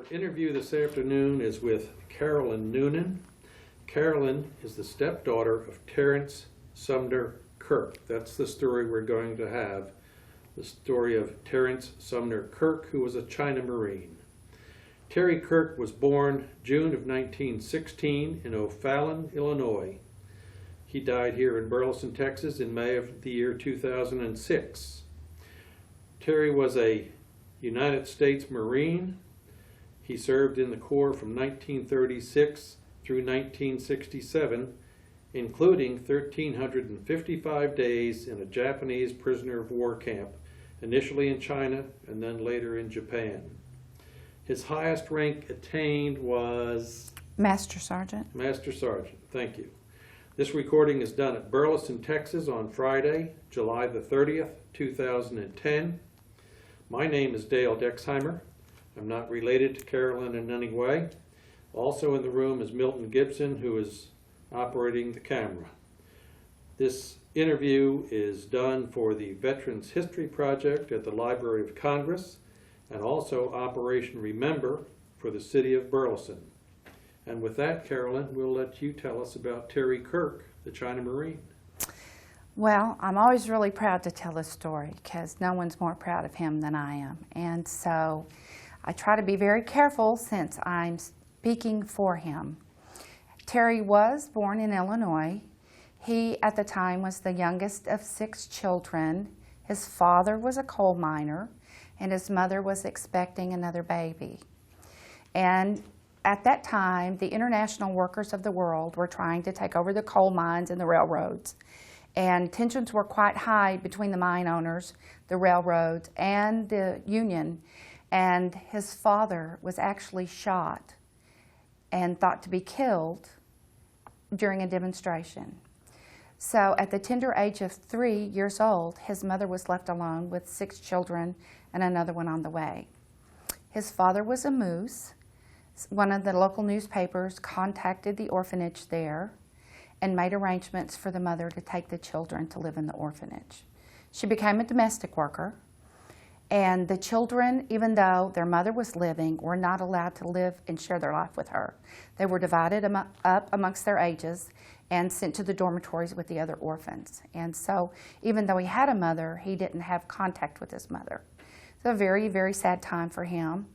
Our interview this afternoon is with Carolyn Noonan. Carolyn is the stepdaughter of Terance Sumner Kirk. That's the story we're going to have, the story of Terance Sumner Kirk, who was a China Marine. Terry Kirk was born June of 1916 in O'Fallon, Illinois. He died here in Burleson, Texas in May of the year 2006. Terry was a United States Marine. He served in the Corps from 1936 through 1967, including 1,355 days in a Japanese prisoner of war camp, initially in China and then later in Japan. His highest rank attained was? Master Sergeant. Master Sergeant, thank you. This recording is done at Burleson, Texas on Friday, July the 30th, 2010. My name is Dale Dexheimer. I'm not related to Carolyn in any way. Also in the room is Milton Gibson, who is operating the camera. This interview is done for the Veterans History Project at the Library of Congress and also Operation Remember for the city of Burleson. And with that, Carolyn, we'll let you tell us about Terry Kirk, the China Marine. Well, I'm always really proud to tell this story because no one's more proud of him than I am. And so I try to be very careful since I'm speaking for him. Terry was born in Illinois. He, at the time, was the youngest of 6 children. His father was a coal miner, and his mother was expecting another baby. And at that time, the international workers of the world were trying to take over the coal mines and the railroads. And tensions were quite high between the mine owners, the railroads, and the union. And his father was actually shot and thought to be killed during a demonstration. So at the tender age of 3 years old, his mother was left alone with 6 children and another one on the way. His father was a moose. One of the local newspapers contacted the orphanage there and made arrangements for the mother to take the children to live in the orphanage. She became a domestic worker, and the children, even though their mother was living, were not allowed to live and share their life with her. They were divided up amongst their ages and sent to the dormitories with the other orphans. And so even though he had a mother, he didn't have contact with his mother. It's a very, very sad time for him,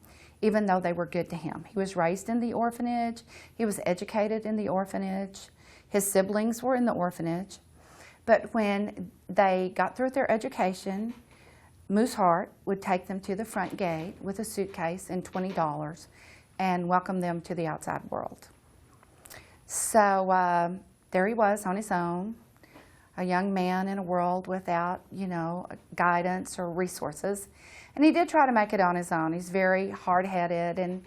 even though they were good to him. He was raised in the orphanage. He was educated in the orphanage. His siblings were in the orphanage. But when they got through their education, Moose Hart would take them to the front gate with a suitcase and $20 and welcome them to the outside world. So there he was on his own, a young man in a world without, guidance or resources. And he did try to make it on his own. He's very hard-headed and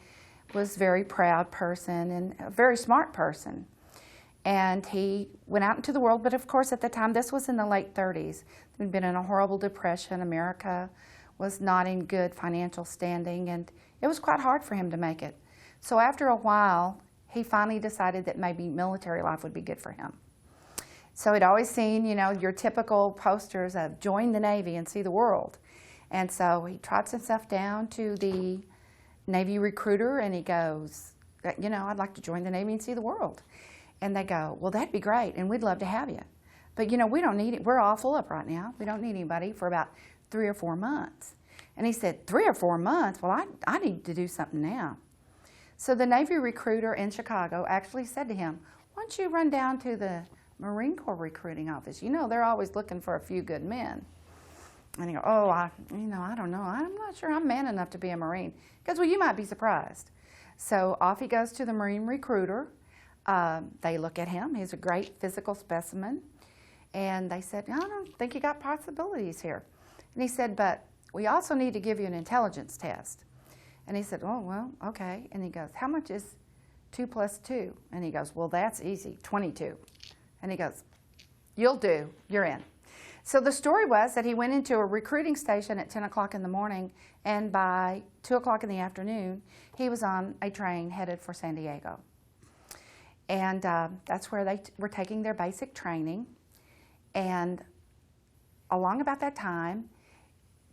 was a very proud person and a very smart person. And he went out into the world, but of course at the time, this was in the late 30s. There'd been in a horrible depression. America was not in good financial standing, and it was quite hard for him to make it. So after a while, he finally decided that maybe military life would be good for him. So he'd always seen, your typical posters of join the Navy and see the world. And so he trots himself down to the Navy recruiter and he goes, I'd like to join the Navy and see the world. And they go, well, that'd be great, and we'd love to have you. But, we don't need it. We're all full up right now. We don't need anybody for about 3 or 4 months. And he said, 3 or 4 months? Well, I need to do something now. So the Navy recruiter in Chicago actually said to him, why don't you run down to the Marine Corps recruiting office? They're always looking for a few good men. And he goes, oh, I don't know. I'm not sure I'm man enough to be a Marine. He goes, well, you might be surprised. So off he goes to the Marine recruiter. They look at him. He's a great physical specimen. And they said, I don't think you got possibilities here. And he said, but we also need to give you an intelligence test. And he said, oh, well, okay. And he goes, how much is 2 plus 2? And he goes, well, that's easy, 22. And he goes, you'll do. You're in. So the story was that he went into a recruiting station at 10 o'clock in the morning, and by 2 o'clock in the afternoon, he was on a train headed for San Diego. And that's where they were taking their basic training. And along about that time,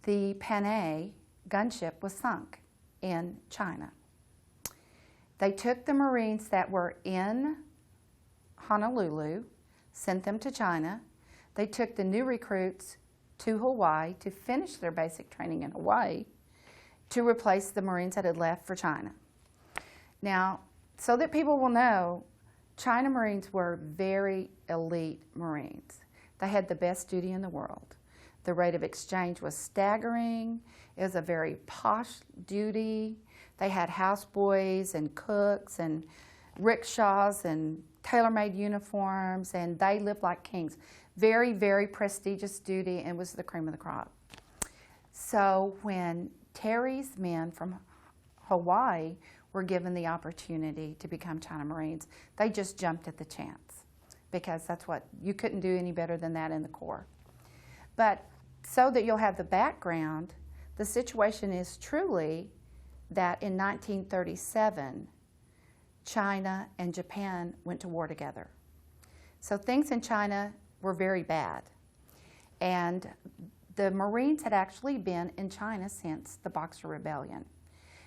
the Panay gunship was sunk in China. They took the Marines that were in Honolulu, sent them to China. They took the new recruits to Hawaii to finish their basic training in Hawaii to replace the Marines that had left for China. Now, so that people will know, China Marines were very elite Marines. They had the best duty in the world. The rate of exchange was staggering. It was a very posh duty. They had houseboys and cooks and rickshaws and tailor-made uniforms, and they lived like kings. Very, very prestigious duty, and was the cream of the crop. So when Terry's men from Hawaii were given the opportunity to become China Marines, they just jumped at the chance, because that's what, you couldn't do any better than that in the Corps. But so that you'll have the background, the situation is truly that in 1937, China and Japan went to war together. So things in China were very bad. And the Marines had actually been in China since the Boxer Rebellion.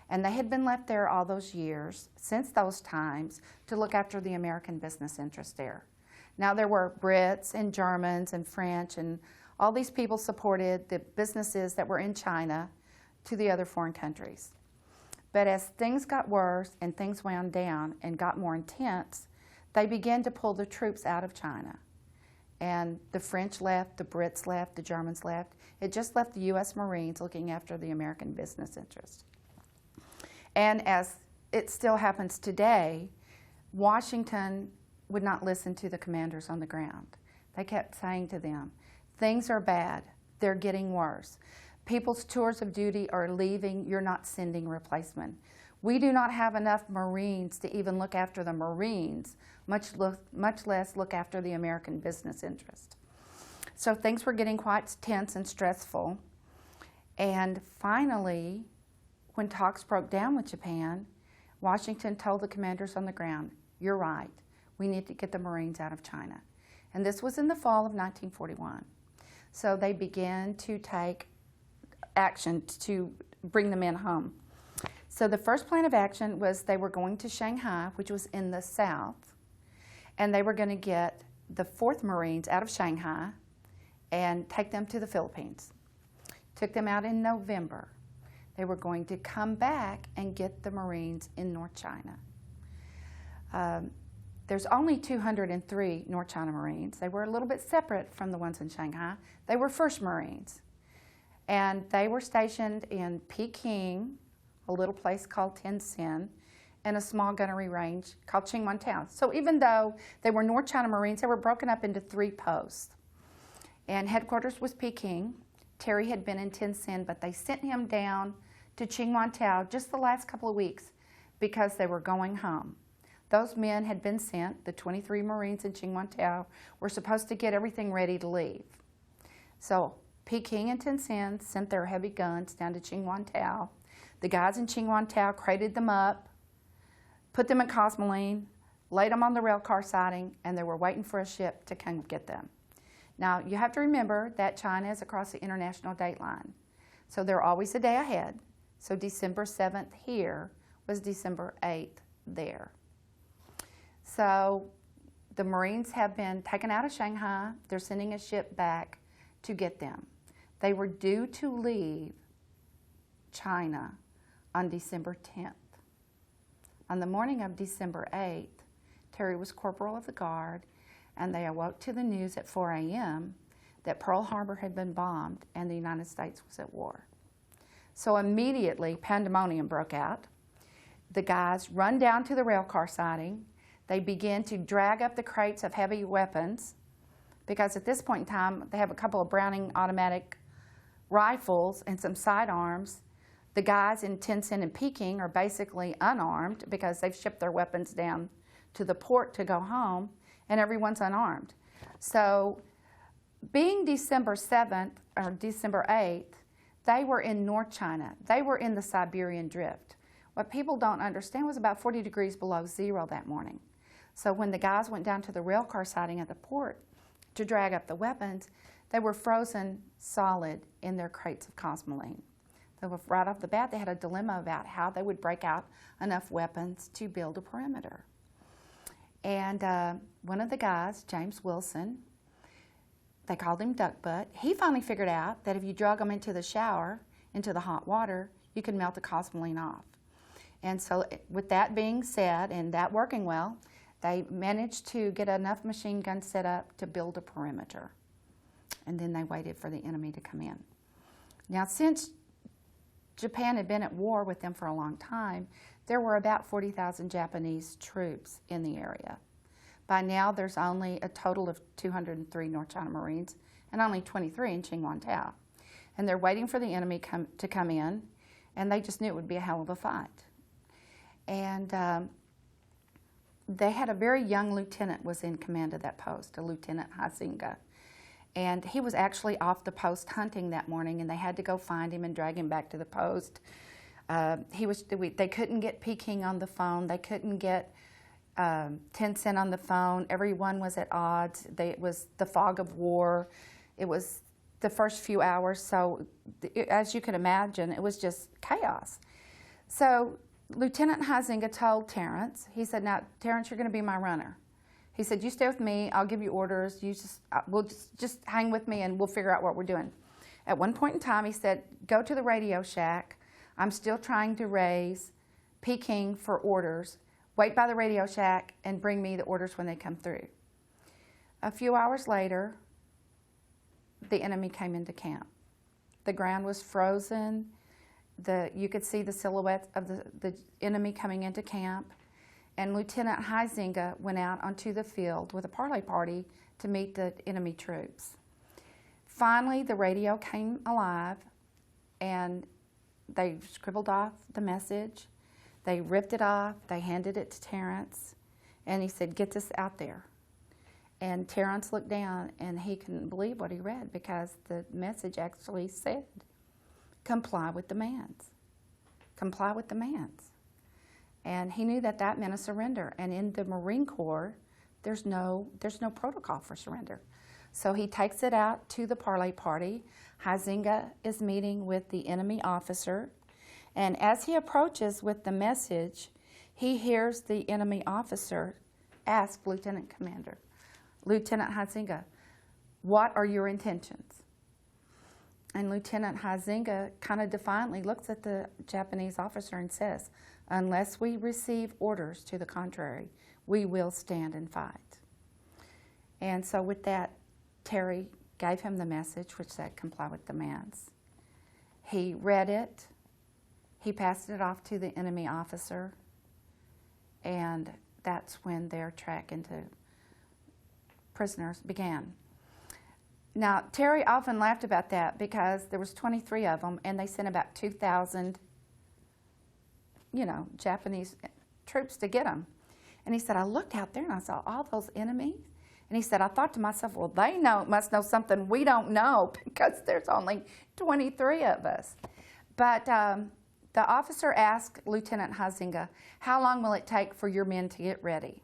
And they had been left there all those years, since those times, to look after the American business interests there. Now there were Brits and Germans and French, and all these people supported the businesses that were in China to the other foreign countries. But as things got worse and things wound down and got more intense, they began to pull the troops out of China. And the French left, the Brits left, the Germans left. It just left the U.S. Marines looking after the American business interests. And as it still happens today, Washington would not listen to the commanders on the ground. They kept saying to them, things are bad, they're getting worse. People's tours of duty are leaving, you're not sending replacement. We do not have enough Marines to even look after the Marines, much less look after the American business interest. So things were getting quite tense and stressful. And finally, when talks broke down with Japan, Washington told the commanders on the ground, you're right, we need to get the Marines out of China. And this was in the fall of 1941. So they began to take action to bring the men home. So the first plan of action was they were going to Shanghai, which was in the south, and they were going to get the 4th Marines out of Shanghai and take them to the Philippines. Took them out in November. They were going to come back and get the Marines in North China. There's only 203 North China Marines. They were a little bit separate from the ones in Shanghai. They were 1st Marines. And they were stationed in Peking, a little place called Tientsin, and a small gunnery range called Qinghuantou. So even though they were North China Marines, they were broken up into 3 posts. And headquarters was Peking. Terry had been in Tientsin, but they sent him down to Qinghuantou just the last couple of weeks because they were going home. Those men had been sent, the 23 Marines in Qinghuantou were supposed to get everything ready to leave. So Peking and Tientsin sent their heavy guns down to Qinghuantou. The guys in Qinghuantou crated them up, put them in Cosmoline, laid them on the rail car siding, and they were waiting for a ship to come get them. Now, you have to remember that China is across the international date line. So they're always a day ahead. So December 7th here was December 8th there. So the Marines have been taken out of Shanghai. They're sending a ship back to get them. They were due to leave China on December 10th. On the morning of December 8th, Terry was corporal of the guard, and they awoke to the news at 4 a.m. that Pearl Harbor had been bombed and the United States was at war. So immediately, pandemonium broke out. The guys run down to the rail car siding. They begin to drag up the crates of heavy weapons, because at this point in time, they have a couple of Browning automatic rifles and some sidearms. The guys in Tientsin and Peking are basically unarmed because they've shipped their weapons down to the port to go home, and everyone's unarmed. So being December 7th or December 8th, they were in North China. They were in the Siberian Drift. What people don't understand was about 40 degrees below zero that morning. So when the guys went down to the rail car siding at the port to drag up the weapons, they were frozen solid in their crates of Cosmoline. So right off the bat, they had a dilemma about how they would break out enough weapons to build a perimeter. And one of the guys, James Wilson, they called him Duck Butt. He finally figured out that if you drug them into the shower, into the hot water, you can melt the cosmoline off. And so with that being said, and that working well, they managed to get enough machine guns set up to build a perimeter. And then they waited for the enemy to come in. Now, since Japan had been at war with them for a long time, there were about 40,000 Japanese troops in the area. By now, there's only a total of 203 North China Marines and only 23 in Qinghuantao. And they're waiting for the enemy to come in, and they just knew it would be a hell of a fight. And they had a very young lieutenant was in command of that post, a Lieutenant Huizinga. And he was actually off the post hunting that morning, and they had to go find him and drag him back to the post. They couldn't get Peking on the phone. They couldn't get Tencent on the phone. Everyone was at odds. It was the fog of war. It was the first few hours. So as you can imagine, it was just chaos. So Lieutenant Huizinga told Terance, he said, now, Terance, you're going to be my runner. He said, you stay with me, I'll give you orders, we'll just hang with me and we'll figure out what we're doing. At one point in time, he said, go to the radio shack. I'm still trying to raise Peking for orders. Wait by the radio shack and bring me the orders when they come through. A few hours later, the enemy came into camp. The ground was frozen. You could see the silhouette of the enemy coming into camp. And Lieutenant Huizinga went out onto the field with a parley party to meet the enemy troops. Finally, the radio came alive, and they scribbled off the message. They ripped it off. They handed it to Terance, and he said, get this out there. And Terance looked down, and he couldn't believe what he read, because the message actually said, comply with demands. Comply with demands. And he knew that that meant a surrender. And in the Marine Corps, there's no protocol for surrender. So he takes it out to the parley party. Huizinga is meeting with the enemy officer. And as he approaches with the message, he hears the enemy officer ask Lieutenant Huizinga, what are your intentions? And Lieutenant Huizinga kind of defiantly looks at the Japanese officer and says, unless we receive orders to the contrary, we will stand and fight. And so with that, Terry gave him the message, which said, comply with demands. He read it. He passed it off to the enemy officer. And that's when their track into prisoners began. Now, Terry often laughed about that because there was 23 of them, and they sent about 2,000, Japanese troops to get them. And he said, I looked out there and I saw all those enemies. And he said, I thought to myself, well, they must know something we don't know because there's only 23 of us. But the officer asked Lieutenant Huizinga, how long will it take for your men to get ready?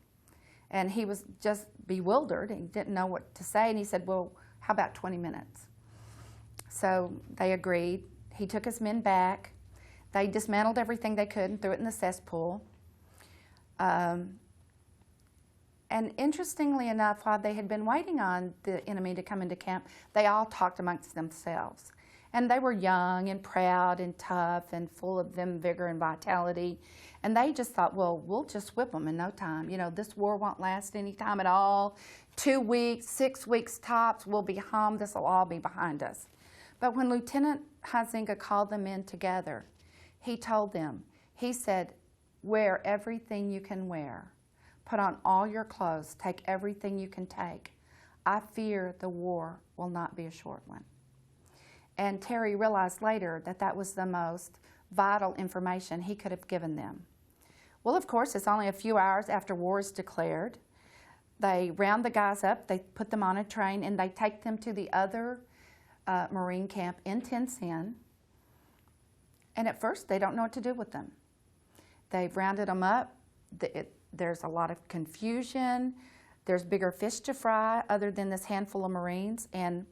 And he was just bewildered and didn't know what to say. And he said, well, how about 20 minutes? So they agreed. He took his men back. They dismantled everything they could and threw it in the cesspool. And interestingly enough, while they had been waiting on the enemy to come into camp, they all talked amongst themselves. And they were young and proud and tough and full of vigor and vitality. And they just thought, well, we'll just whip them in no time. This war won't last any time at all. 2 weeks, 6 weeks tops, we'll be home. This will all be behind us. But when Lieutenant Huizinga called the men together, he told them, he said, wear everything you can wear. Put on all your clothes. Take everything you can take. I fear the war will not be a short one. And Terry realized later that that was the most vital information he could have given them. Well, of course, it's only a few hours after war is declared. They round the guys up, they put them on a train, and they take them to the other Marine camp in Tencent. And at first, they don't know what to do with them. They've rounded them up. There's a lot of confusion. There's bigger fish to fry other than this handful of Marines. And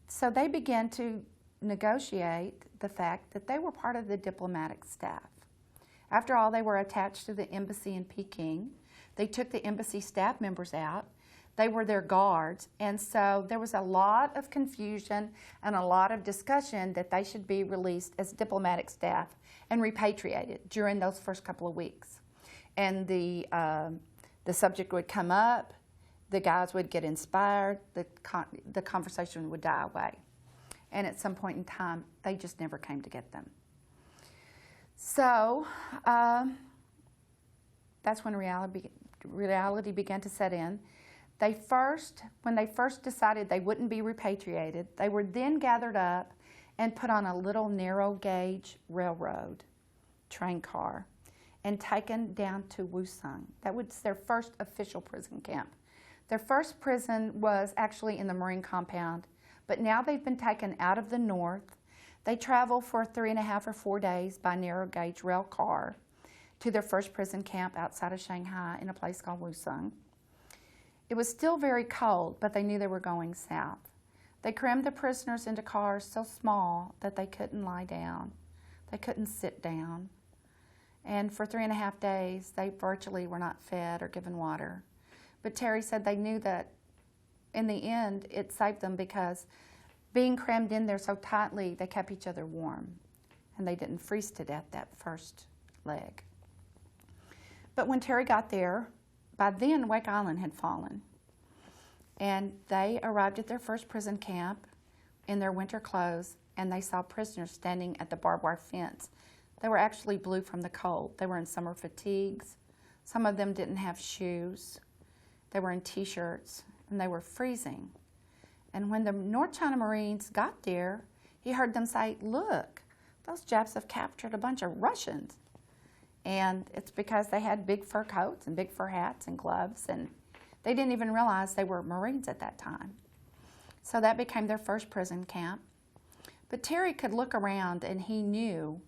so they began to negotiate the fact that they were part of the diplomatic staff. After all, they were attached to the embassy in Peking. They took the embassy staff members out. They were their guards, and so there was a lot of confusion and a lot of discussion that they should be released as diplomatic staff and repatriated during those first couple of weeks. And the subject would come up, the guys would get inspired, the conversation would die away. And at some point in time, they just never came to get them. So that's when reality began to set in. When they first decided they wouldn't be repatriated, they were then gathered up and put on a little narrow gauge railroad train car and taken down to Wusong. That was their first official prison camp. Their first prison was actually in the Marine compound, but now they've been taken out of the north. They travel for 3.5 or 4 days by narrow gauge rail car to their first prison camp outside of Shanghai in a place called Wusong. It was still very cold, but they knew they were going south. They crammed the prisoners into cars so small that they couldn't lie down. They couldn't sit down. And for 3.5 days, they virtually were not fed or given water. But Terry said they knew that in the end, it saved them because being crammed in there so tightly, they kept each other warm. And they didn't freeze to death that first leg. But when Terry got there, by then, Wake Island had fallen, and they arrived at their first prison camp in their winter clothes, and they saw prisoners standing at the barbed wire fence. They were actually blue from the cold. They were in summer fatigues. Some of them didn't have shoes. They were in T-shirts, and they were freezing. And when the North China Marines got there, he heard them say, "Look, those Japs have captured a bunch of Russians." And it's because they had big fur coats and big fur hats and gloves, and they didn't even realize they were Marines at that time. So that became their first prison camp. But Terry could look around, and he knew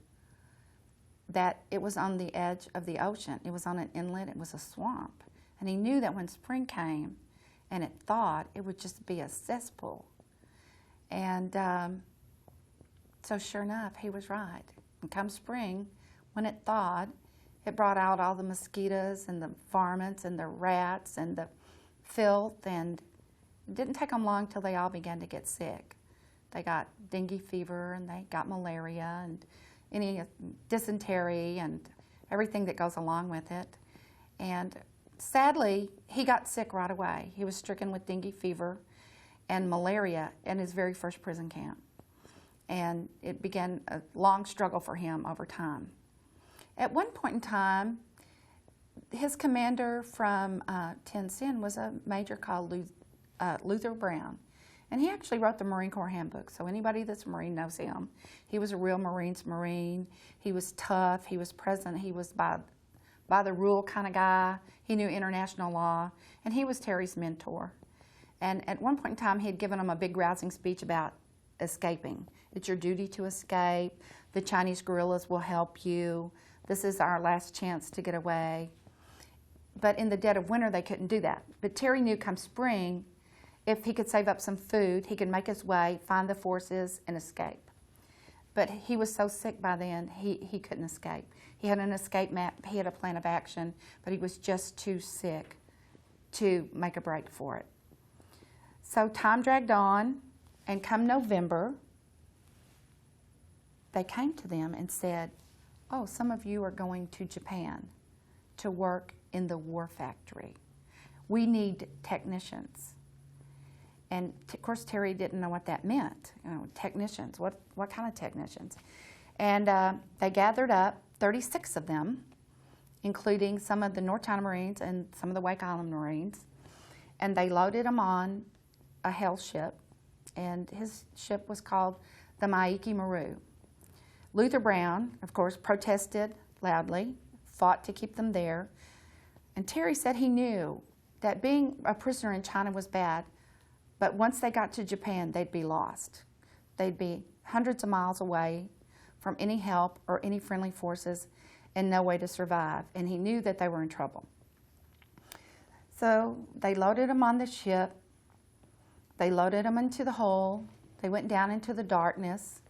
that it was on the edge of the ocean. It was on an inlet. It was a swamp. And he knew that when spring came and it thawed, it would just be a cesspool. And so sure enough, he was right. And come spring, when it thawed, it brought out all the mosquitoes and the varmints and the rats and the filth, and it didn't take them long till they all began to get sick. They got dengue fever, and they got malaria, and any dysentery and everything that goes along with it. And sadly, he got sick right away. He was stricken with dengue fever and malaria in his very first prison camp. And it began a long struggle for him over time. At one point in time, his commander from Tientsin was a major called Luther Brown. And he actually wrote the Marine Corps Handbook, so anybody that's a Marine knows him. He was a real Marine's Marine. He was tough. He was present. He was by the rule kind of guy. He knew international law, and he was Terry's mentor. And at one point in time, he had given him a big rousing speech about escaping. It's your duty to escape. The Chinese guerrillas will help you. This is our last chance to get away. But in the dead of winter, they couldn't do that. But Terry knew come spring, if he could save up some food, he could make his way, find the forces, and escape. But he was so sick by then, he couldn't escape. He had an escape map, he had a plan of action, but he was just too sick to make a break for it. So time dragged on, and come November, they came to them and said, "Oh, some of you are going to Japan to work in the war factory. We need technicians." And of course, Terry didn't know what that meant. You know, technicians, what kind of technicians? And they gathered up 36 of them, including some of the North China Marines and some of the Wake Island Marines. And they loaded them on a hell ship, and his ship was called the Maiki Maru. Luther Brown, of course, protested loudly, fought to keep them there. And Terry said he knew that being a prisoner in China was bad, but once they got to Japan, they'd be lost. They'd be hundreds of miles away from any help or any friendly forces and no way to survive. And he knew that they were in trouble. So they loaded them on the ship. They loaded them into the hold. They went down into the darkness.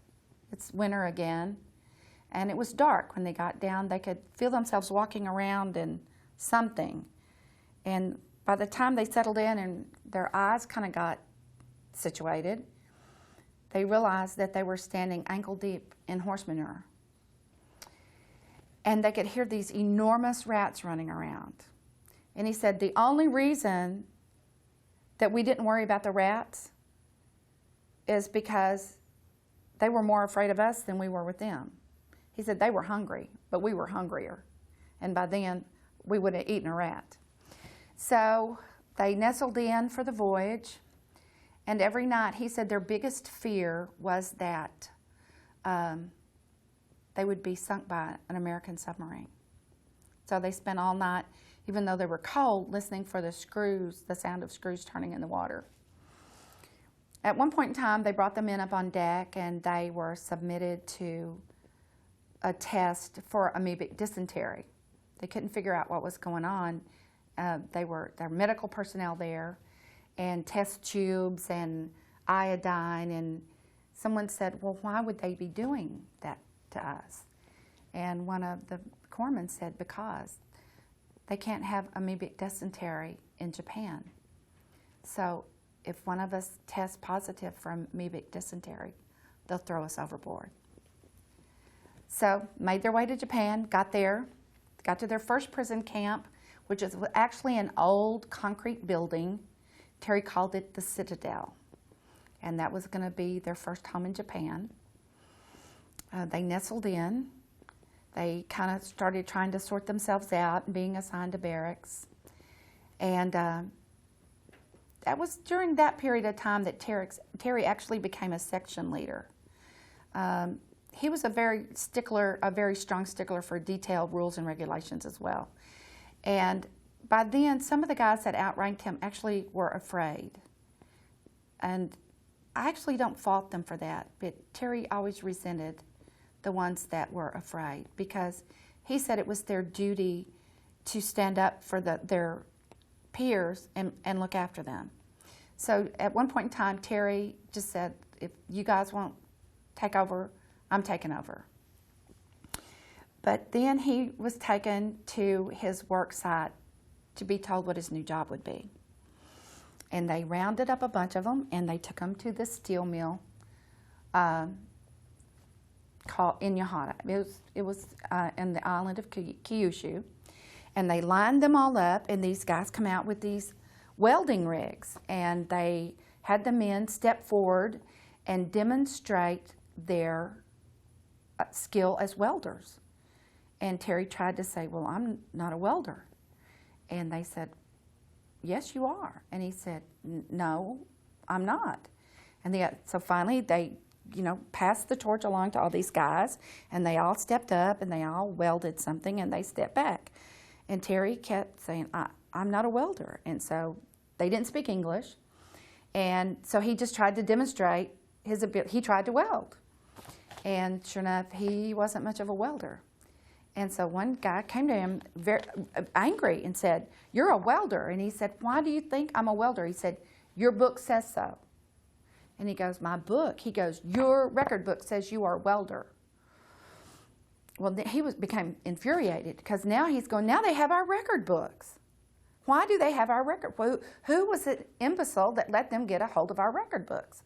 It's winter again. And it was dark when they got down. They could feel themselves walking around in something. And by the time they settled in and their eyes kind of got situated, they realized that they were standing ankle deep in horse manure. And they could hear these enormous rats running around. And he said the only reason that we didn't worry about the rats is because they were more afraid of us than we were with them. He said they were hungry, but we were hungrier. And by then, we would have eaten a rat. So they nestled in for the voyage. And every night, he said their biggest fear was that they would be sunk by an American submarine. So they spent all night, even though they were cold, listening for the screws, the sound of screws turning in the water. At one point in time, they brought the men up on deck and they were submitted to a test for amoebic dysentery. They couldn't figure out what was going on. There were medical personnel there and test tubes and iodine, and someone said, well, why would they be doing that to us? And one of the corpsmen said, because they can't have amoebic dysentery in Japan. So if one of us tests positive for amoebic dysentery, they'll throw us overboard. So made their way to Japan, got there, got to their first prison camp, which is actually an old concrete building. Terry called it the Citadel. And that was going to be their first home in Japan. They nestled in. They kind of started trying to sort themselves out and being assigned to barracks. And that was during that period of time that Terry actually became a section leader. He was a very strong stickler for detailed rules and regulations as well. And by then, some of the guys that outranked him actually were afraid. And I actually don't fault them for that, but Terry always resented the ones that were afraid because he said it was their duty to stand up for their peers and look after them. So at one point in time, Terry just said, if you guys won't take over, I'm taking over. But then he was taken to his work site to be told what his new job would be. And they rounded up a bunch of them and they took them to this steel mill called Inyahata. It was in the island of Kyushu. And they lined them all up, and these guys come out with these welding rigs. And they had the men step forward and demonstrate their skill as welders. And Terry tried to say, well, I'm not a welder. And they said, yes, you are. And he said, no, I'm not. And so finally they, passed the torch along to all these guys, and they all stepped up and they all welded something and they stepped back. And Terry kept saying, I'm not a welder. And so they didn't speak English. And so he just tried to demonstrate his ability. He tried to weld. And sure enough, he wasn't much of a welder. And so one guy came to him very angry and said, you're a welder. And he said, why do you think I'm a welder? He said, your book says so. And he goes, my book? He goes, your record book says you are a welder. Well, he became infuriated because now he's going, now they have our record books. Why do they have our record? Who was the imbecile that let them get a hold of our record books?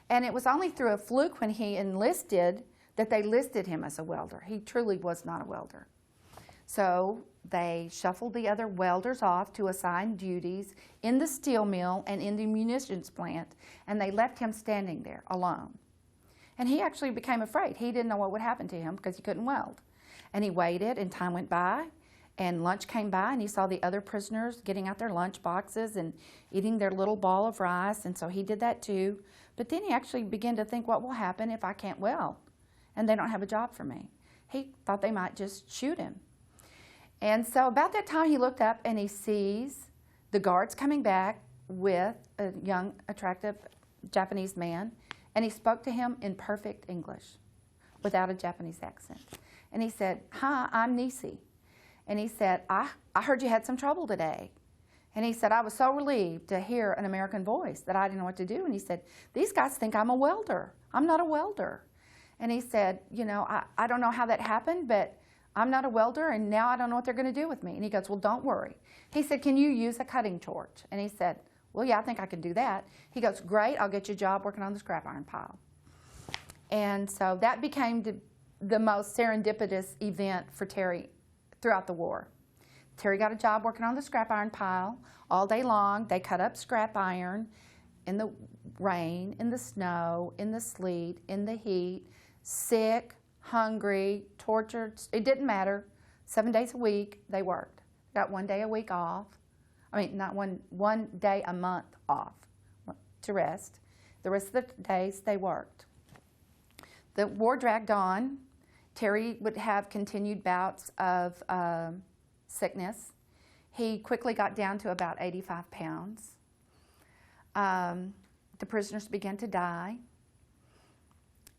And it was only through a fluke when he enlisted that they listed him as a welder. He truly was not a welder. So they shuffled the other welders off to assign duties in the steel mill and in the munitions plant, and they left him standing there alone. And he actually became afraid. He didn't know what would happen to him because he couldn't weld. And he waited, and time went by, and lunch came by, and he saw the other prisoners getting out their lunch boxes and eating their little ball of rice, and so he did that too. But then he actually began to think, what will happen if I can't weld and they don't have a job for me? He thought they might just shoot him. And so about that time, he looked up and he sees the guards coming back with a young, attractive Japanese man, and he spoke to him in perfect English without a Japanese accent. And he said, hi, I'm Nisi. And he said, I heard you had some trouble today. And he said, I was so relieved to hear an American voice that I didn't know what to do. And he said, these guys think I'm a welder. I'm not a welder. And he said, you know, I don't know how that happened, but I'm not a welder, and now I don't know what they're going to do with me. And he goes, well, don't worry. He said, can you use a cutting torch? And he said, well, yeah, I think I can do that. He goes, great, I'll get you a job working on the scrap iron pile. And so that became the most serendipitous event for Terry throughout the war. Terry got a job working on the scrap iron pile all day long. They cut up scrap iron in the rain, in the snow, in the sleet, in the heat, sick, hungry, tortured. It didn't matter. 7 days a week they worked. Got 1 day a week off. I mean, not one day a month off to rest. The rest of the days they worked. The war dragged on. Terry would have continued bouts of sickness. He quickly got down to about 85 pounds. The prisoners began to die.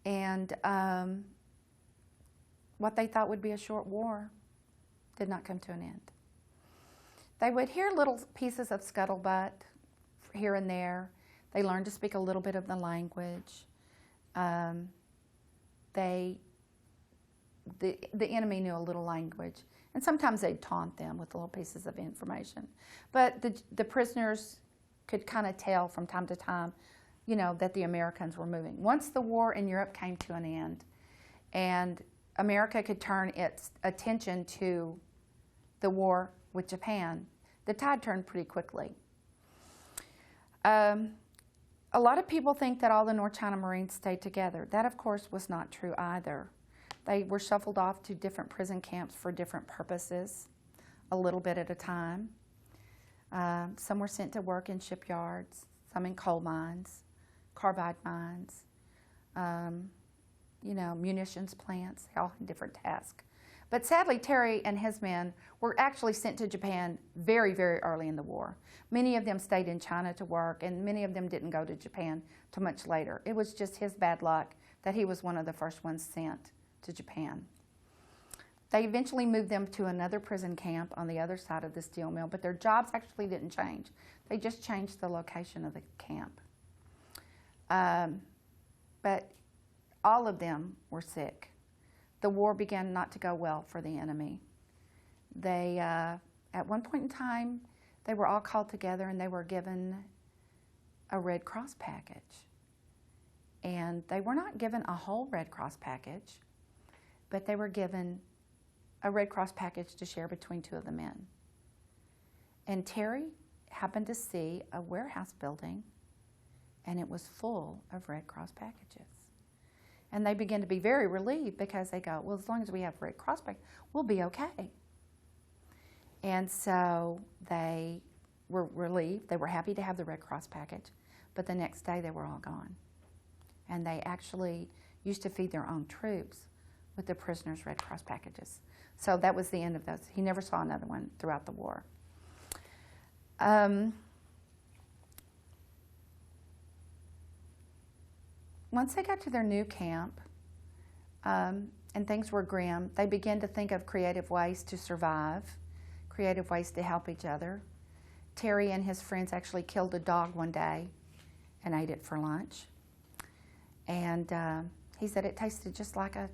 And what they thought would be a short war did not come to an end. They would hear little pieces of scuttlebutt here and there. They learned to speak a little bit of the language. The enemy knew a little language, and sometimes they'd taunt them with little pieces of information. But the prisoners could kind of tell from time to time, you know, that the Americans were moving. Once the war in Europe came to an end, and America could turn its attention to the war with Japan, the tide turned pretty quickly. A lot of people think that all the North China Marines stayed together. That, of course, was not true either. They were shuffled off to different prison camps for different purposes, a little bit at a time. Some were sent to work in shipyards, some in coal mines, carbide mines, you know, munitions plants. They all had different tasks. But sadly, Terry and his men were actually sent to Japan very, very early in the war. Many of them stayed in China to work, and many of them didn't go to Japan till much later. It was just his bad luck that he was one of the first ones sent to Japan. They eventually moved them to another prison camp on the other side of the steel mill, but their jobs actually didn't change. They just changed the location of the camp. But all of them were sick. The war began not to go well for the enemy. They, at one point in time, they were all called together and they were given a Red Cross package. And they were not given a whole Red Cross package, but they were given a Red Cross package to share between two of the men. And Terry happened to see a warehouse building, and it was full of Red Cross packages. And they began to be very relieved because they go, well, as long as we have Red Cross package, we'll be okay. And so they were relieved. They were happy to have the Red Cross package. But the next day, they were all gone. And they actually used to feed their own troops with the prisoners' Red Cross packages. So that was the end of those. He never saw another one throughout the war. Once they got to their new camp, and things were grim, they began to think of creative ways to survive, creative ways to help each other. Terry and his friends actually killed a dog one day and ate it for lunch. And he said it tasted just like a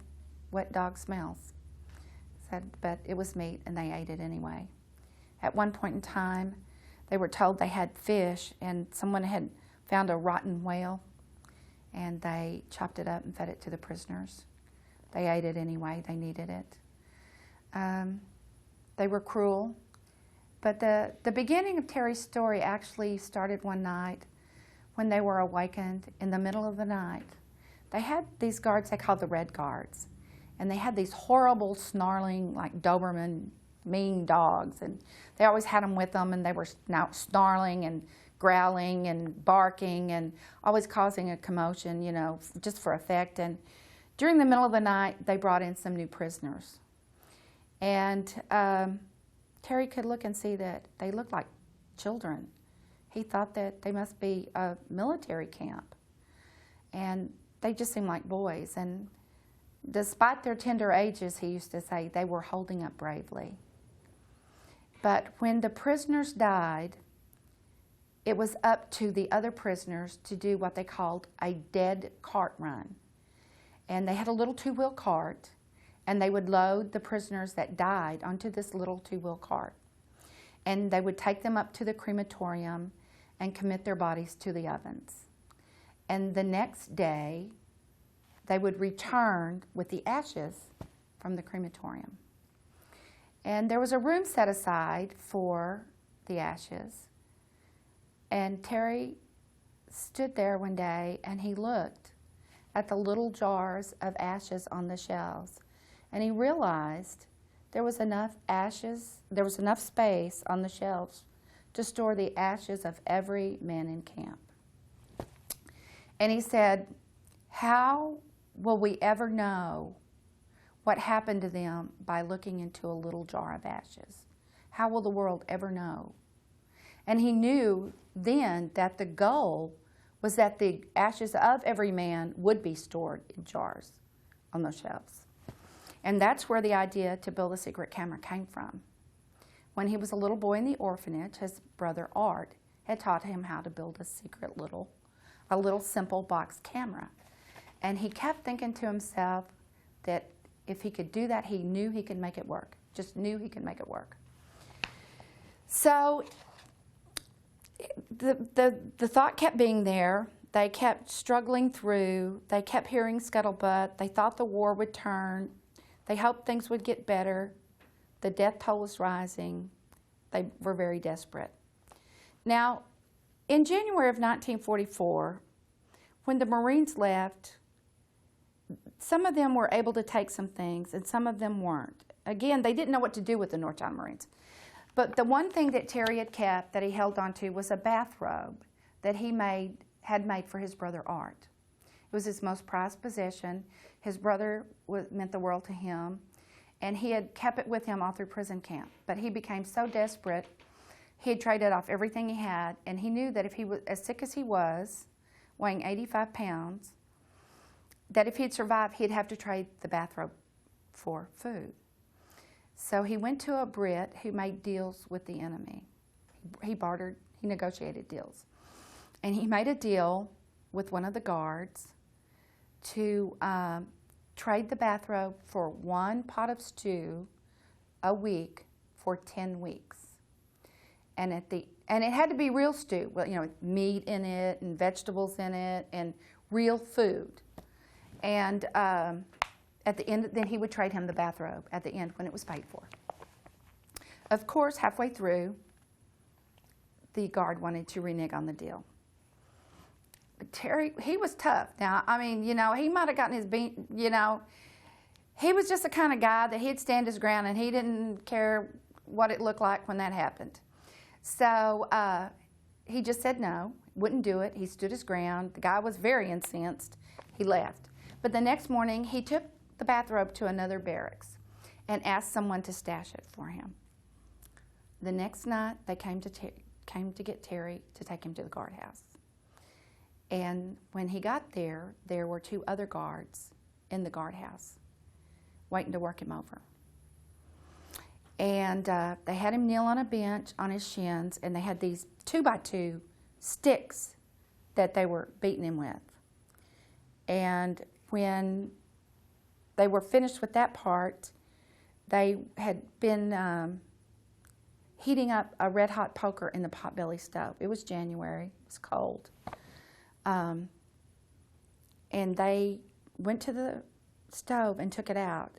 wet dog smells. But it was meat, and they ate it anyway. At one point in time, they were told they had fish, and someone had found a rotten whale, and they chopped it up and fed it to the prisoners. They ate it anyway. They needed it. They were cruel. But the beginning of Terry's story actually started one night when they were awakened in the middle of the night. They had these guards they called the Red Guards. And they had these horrible, snarling, like Doberman, mean dogs. And they always had them with them, and they were now snarling and growling and barking and always causing a commotion, you know, just for effect. And during the middle of the night, they brought in some new prisoners. And Terry could look and see that they looked like children. He thought that they must be a military camp. And they just seemed like boys. And despite their tender ages, he used to say, they were holding up bravely. But when the prisoners died, it was up to the other prisoners to do what they called a dead cart run. And they had a little two-wheel cart, and they would load the prisoners that died onto this little two-wheel cart. And they would take them up to the crematorium and commit their bodies to the ovens. And the next day, they would return with the ashes from the crematorium. And there was a room set aside for the ashes. And Terry stood there one day and he looked at the little jars of ashes on the shelves. And he realized there was enough ashes, there was enough space on the shelves to store the ashes of every man in camp. And he said, how will we ever know what happened to them by looking into a little jar of ashes? How will the world ever know? And he knew then that the goal was that the ashes of every man would be stored in jars on those shelves. And that's where the idea to build a secret camera came from. When he was a little boy in the orphanage, his brother Art had taught him how to build a little simple box camera. And he kept thinking to himself that if he could do that, he knew he could make it work. Just knew he could make it work. So the thought kept being there. They kept struggling through. They kept hearing scuttlebutt. They thought the war would turn. They hoped things would get better. The death toll was rising. They were very desperate. Now, in January of 1944, when the Marines left, some of them were able to take some things and some of them weren't. Again, they didn't know what to do with the North Carolina Marines. But the one thing that Terry had kept that he held on to was a bathrobe that he had made for his brother Art. It was his most prized possession. His brother meant the world to him, and he had kept it with him all through prison camp. But he became so desperate, he had traded off everything he had, and he knew that if he was as sick as he was, weighing 85 pounds, that if he'd survived, he'd have to trade the bathrobe for food. So he went to a Brit who made deals with the enemy. He bartered, he negotiated deals. And he made a deal with one of the guards to trade the bathrobe for 1 pot of stew a week for 10 weeks. And it had to be real stew, well, with meat in it and vegetables in it and real food. And at the end, then he would trade him the bathrobe at the end when it was paid for. Of course, halfway through, the guard wanted to renege on the deal. But Terry, he was tough. Now, I mean, he might have gotten his beat, he was just the kind of guy that he'd stand his ground and he didn't care what it looked like when that happened. So he just said no, wouldn't do it. He stood his ground. The guy was very incensed. He left. But the next morning, he took the bathrobe to another barracks and asked someone to stash it for him. The next night, they came to get Terry to take him to the guardhouse. And when he got there, there were 2 other guards in the guardhouse waiting to work him over. And they had him kneel on a bench on his shins, and they had these 2x2 sticks that they were beating him with. And when they were finished with that part, they had been heating up a red-hot poker in the potbelly stove. It was January. It was cold. And they went to the stove and took it out,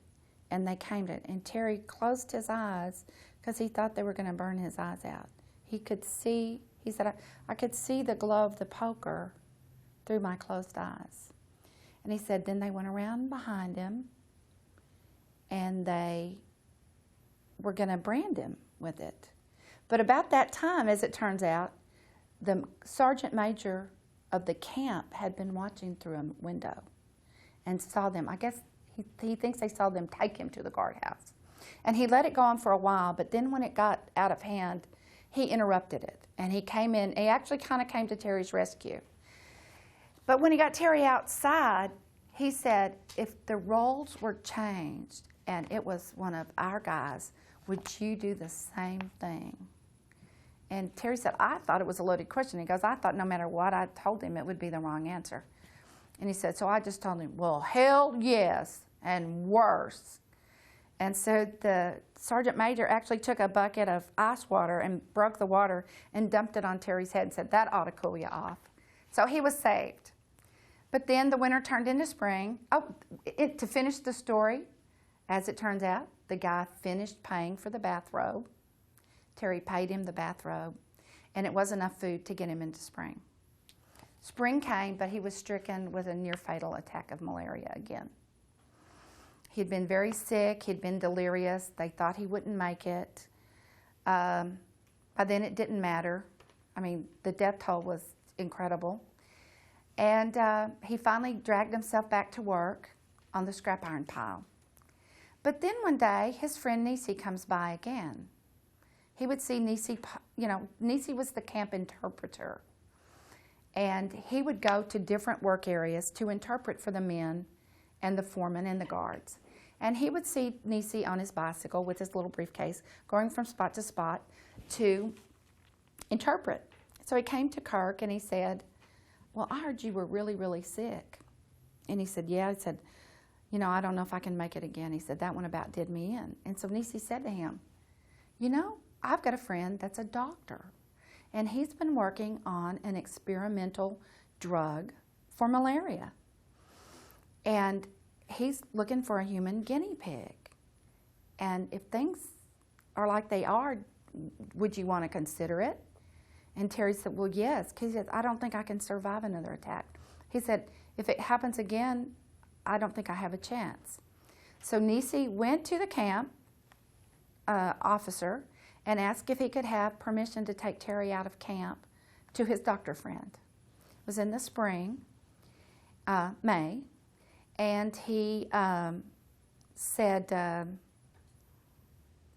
and they came it. And Terry closed his eyes because he thought they were going to burn his eyes out. He could see, he said, I could see the glow of the poker through my closed eyes. And he said, then they went around behind him, and they were going to brand him with it. But about that time, as it turns out, the sergeant major of the camp had been watching through a window and saw them. I guess he thinks they saw them take him to the guardhouse. And he let it go on for a while, but then when it got out of hand, he interrupted it. And he came in, he actually kind of came to Terry's rescue. But when he got Terry outside, he said, if the roles were changed and it was one of our guys, would you do the same thing? And Terry said, I thought it was a loaded question. He goes, I thought no matter what I told him, it would be the wrong answer. And he said, so I just told him, well, hell yes, and worse. And so the sergeant major actually took a bucket of ice water and broke the water and dumped it on Terry's head and said, that ought to cool you off. So he was saved. But then the winter turned into spring. To finish the story, as it turns out, the guy finished paying for the bathrobe. Terry paid him the bathrobe, and it was enough food to get him into spring. Spring came, but he was stricken with a near-fatal attack of malaria again. He'd been very sick. He'd been delirious. They thought he wouldn't make it. By then, it didn't matter. I mean, the death toll was incredible. And he finally dragged himself back to work on the scrap iron pile. But then one day, his friend Nisi comes by again. He would see Nisi, Nisi was the camp interpreter. And he would go to different work areas to interpret for the men and the foremen and the guards. And he would see Nisi on his bicycle with his little briefcase going from spot to spot to interpret. So he came to Kirk and he said, well, I heard you were really, really sick. And he said, yeah. He said, I don't know if I can make it again. He said, that one about did me in. And so Nisi said to him, I've got a friend that's a doctor. And he's been working on an experimental drug for malaria. And he's looking for a human guinea pig. And if things are like they are, would you want to consider it? And Terry said, well, yes. Because he said, I don't think I can survive another attack. He said, if it happens again, I don't think I have a chance. So Nisi went to the camp officer and asked if he could have permission to take Terry out of camp to his doctor friend. It was in the spring, May, and he said,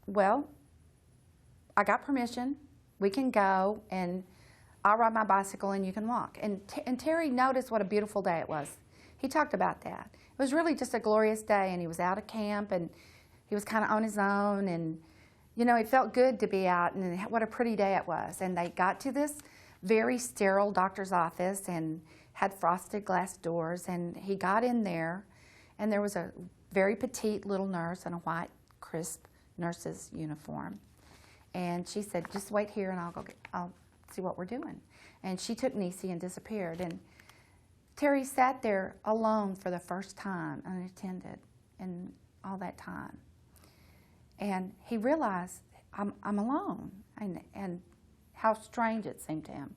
well, I got permission. We can go, and I'll ride my bicycle, and you can walk. And Terry noticed what a beautiful day it was. He talked about that. It was really just a glorious day, and he was out of camp, and he was kind of on his own, and it felt good to be out, and what a pretty day it was. And they got to this very sterile doctor's office and had frosted glass doors, and he got in there, and there was a very petite little nurse in a white, crisp nurse's uniform. And she said, just wait here, and I'll see what we're doing. And she took Nisi and disappeared. And Terry sat there alone for the first time, unattended, in all that time. And he realized, I'm alone, and how strange it seemed to him.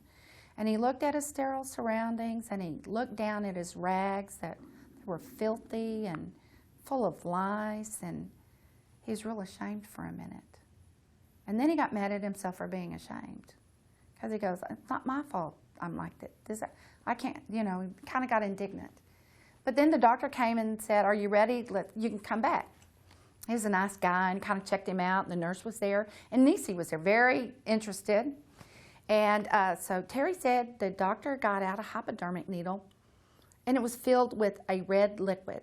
And he looked at his sterile surroundings, and he looked down at his rags that were filthy and full of lice, and he was real ashamed for a minute. And then he got mad at himself for being ashamed, because he goes, it's not my fault I'm like this. I can't, he kind of got indignant. But then the doctor came and said, are you ready? You can come back. He was a nice guy and kind of checked him out. And the nurse was there, and Nisi was there, very interested. And so Terry said the doctor got out a hypodermic needle, and it was filled with a red liquid.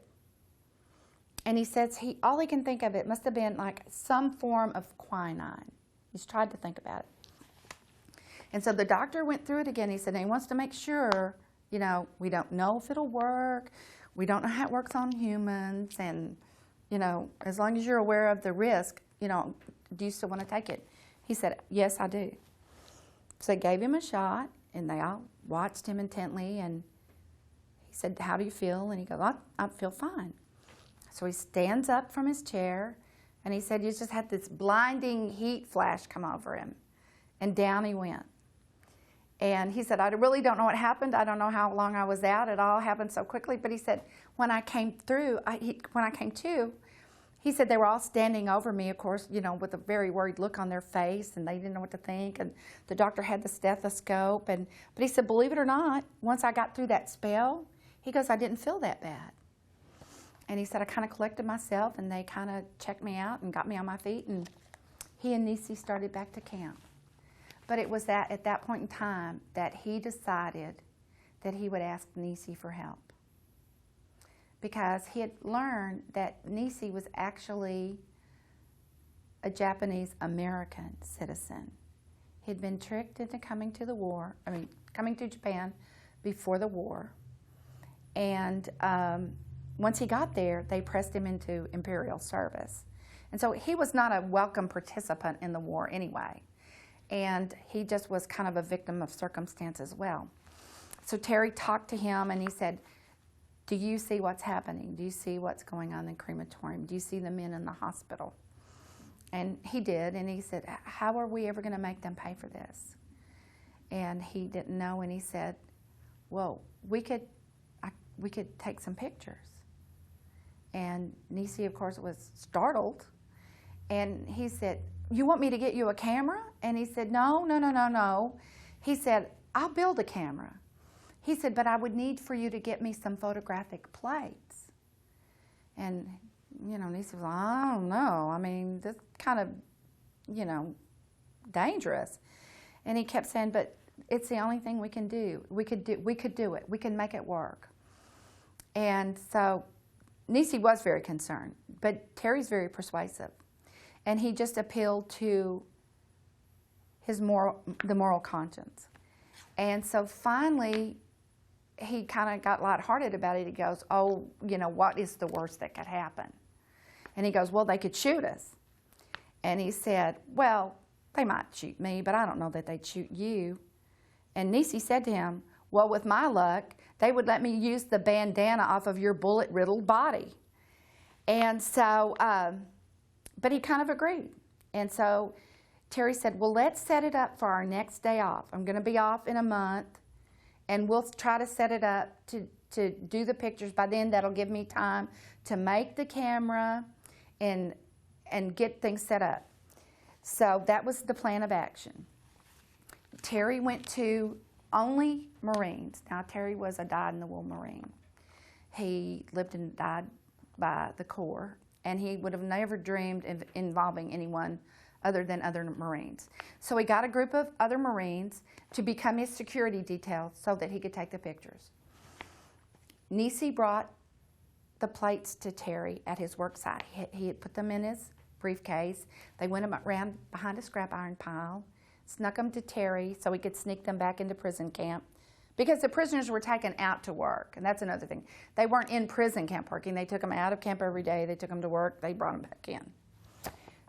And he says all he can think of, it must have been like some form of quinine. He's tried to think about it. And so the doctor went through it again. He said he wants to make sure, we don't know if it'll work. We don't know how it works on humans. And, as long as you're aware of the risk, do you still want to take it? He said, yes, I do. So they gave him a shot, and they all watched him intently. And he said, how do you feel? And he goes, I feel fine. So he stands up from his chair, and he said he just had this blinding heat flash come over him. And down he went. And he said, I really don't know what happened. I don't know how long I was out. It all happened so quickly. But he said, when I came to, he said they were all standing over me, of course, with a very worried look on their face, and they didn't know what to think. And the doctor had the stethoscope. But he said, believe it or not, once I got through that spell, he goes, I didn't feel that bad. And he said, I kind of collected myself, and they kind of checked me out and got me on my feet, and he and Nisi started back to camp. But it was at that point in time that he decided that he would ask Nisi for help, because he had learned that Nisi was actually a Japanese American citizen, He'd been tricked into coming to the war, coming to Japan before the war. And once he got there, they pressed him into imperial service. And so he was not a welcome participant in the war anyway. And he just was kind of a victim of circumstance as well. So Terry talked to him and he said, do you see what's happening? Do you see what's going on in the crematorium? Do you see the men in the hospital? And he did, and he said, how are we ever going to make them pay for this? And he didn't know, and he said, well, we could take some pictures. And Nisi, of course, was startled. And he said, you want me to get you a camera? And he said, no. He said, I'll build a camera. He said, but I would need for you to get me some photographic plates. And, Nisi was like, I don't know. I mean, this kind of, dangerous. And he kept saying, but it's the only thing we can do. We could do it. We can make it work. And so Nisi was very concerned, but Terry's very persuasive. And he just appealed to the moral conscience. And so finally, he kind of got lighthearted about it. He goes, oh, what is the worst that could happen? And he goes, well, they could shoot us. And he said, well, they might shoot me, but I don't know that they'd shoot you. And Nisi said to him, well, with my luck, they would let me use the bandana off of your bullet-riddled body. And so, but he kind of agreed. And so Terry said, well, let's set it up for our next day off. I'm going to be off in a month, and we'll try to set it up to do the pictures. By then, that'll give me time to make the camera and get things set up. So that was the plan of action. Terry went to only Marines. Now, Terry was a dyed-in-the-wool Marine. He lived and died by the Corps, and he would have never dreamed of involving anyone other than other Marines. So he got a group of other Marines to become his security detail so that he could take the pictures. Nisi brought the plates to Terry at his work site. He had put them in his briefcase. They went around behind a scrap iron pile, snuck them to Terry so he could sneak them back into prison camp, because the prisoners were taken out to work, and that's another thing. They weren't in prison camp working. They took them out of camp every day. They took them to work. They brought them back in.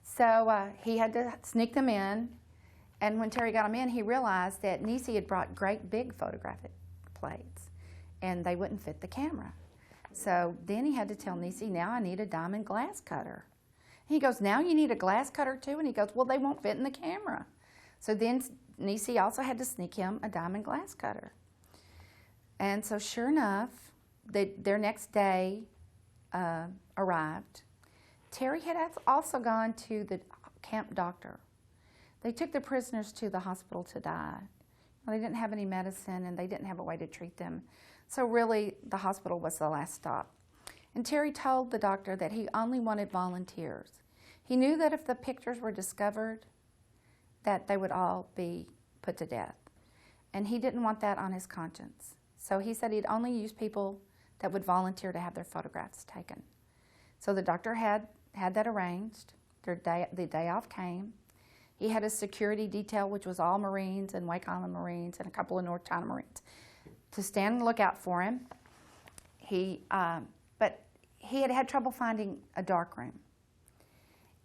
So he had to sneak them in, and when Terry got them in, he realized that Nisi had brought great big photographic plates, and they wouldn't fit the camera. So then he had to tell Nisi, now I need a diamond glass cutter. And he goes, now you need a glass cutter too? And he goes, well, they won't fit in the camera. So then Nisi also had to sneak him a diamond glass cutter. And so sure enough, their next day arrived. Terry had also gone to the camp doctor. They took the prisoners to the hospital to die. Well, they didn't have any medicine, and they didn't have a way to treat them. So really, the hospital was the last stop. And Terry told the doctor that he only wanted volunteers. He knew that if the pictures were discovered, that they would all be put to death. And he didn't want that on his conscience. So he said he'd only use people that would volunteer to have their photographs taken. So the doctor had that arranged. The day off came. He had a security detail, which was all Marines and Wake Island Marines and a couple of North China Marines, to stand and look out for him. But he had trouble finding a dark room.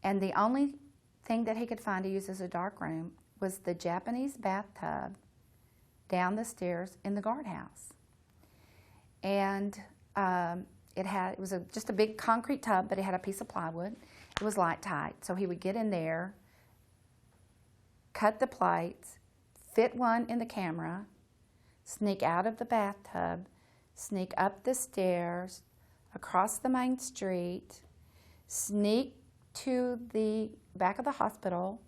And the only thing that he could find to use as a dark room was the Japanese bathtub down the stairs in the guardhouse. And it was just a big concrete tub, but it had a piece of plywood. It was light tight. So he would get in there, cut the plates, fit one in the camera, sneak out of the bathtub, sneak up the stairs, across the main street, sneak to the back of the hospital,